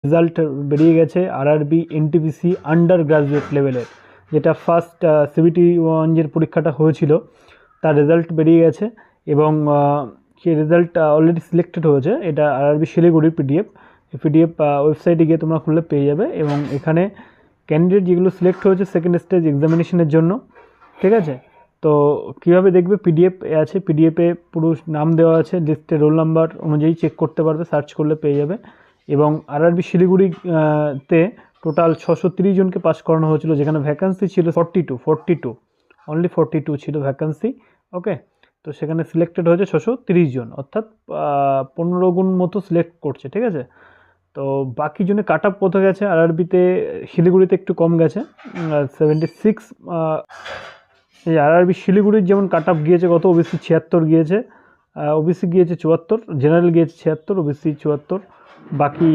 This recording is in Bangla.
রেজাল্ট বেরিয়ে গেছে আরআরবি এনটিপিসি আন্ডার গ্রাজুয়েট লেভেলের, যেটা ফার্স্ট সিবিটি 1 যে পরীক্ষাটা হয়েছিল তার রেজাল্ট বেরিয়ে গেছে এবং সেই রেজাল্ট অলরেডি সিলেক্টেড হয়েছে। এটা আরআরবি শিলিগুড়ির পিডিএফ। এই পিডিএফ ওয়েবসাইটে গিয়ে তোমরা খুললে পেয়ে যাবে এবং এখানে ক্যান্ডিডেট যেগুলো সিলেক্ট হয়েছে সেকেন্ড স্টেজ এক্সামিনেশনের জন্য, ঠিক আছে। তো কীভাবে দেখবে, পিডিএফ আছে, পিডিএফে পুরো নাম দেওয়া আছে, লিস্টে রোল নাম্বার অনুযায়ী চেক করতে পারবে, সার্চ করলে পেয়ে যাবে। এবং আরআরবি শিলিগুড়ি তে টোটাল 630 জনকে পাস করানো হয়েছিল, যেখানে ভ্যাকান্সি ছিল 42 অনলি 42 ছিল ভ্যাকান্সি। ওকে, তো সেখানে সিলেক্টেড হয়েছে 630 জন, অর্থাৎ 15 গুণ মতো সিলেক্ট করছে, ঠিক আছে। তো বাকি জনে কাট আপ কত গেছে, আরআরবিতে শিলিগুড়িতে একটু কম গেছে 76। এই আরআরবি শিলিগুড়ির যেমন কাট আপ গিয়েছে কত, ওবিসি 76 গিয়েছে, ওবিসি গিয়েছে 74, জেনারেল গিয়েছে 76, ওবিসি 74, বাকি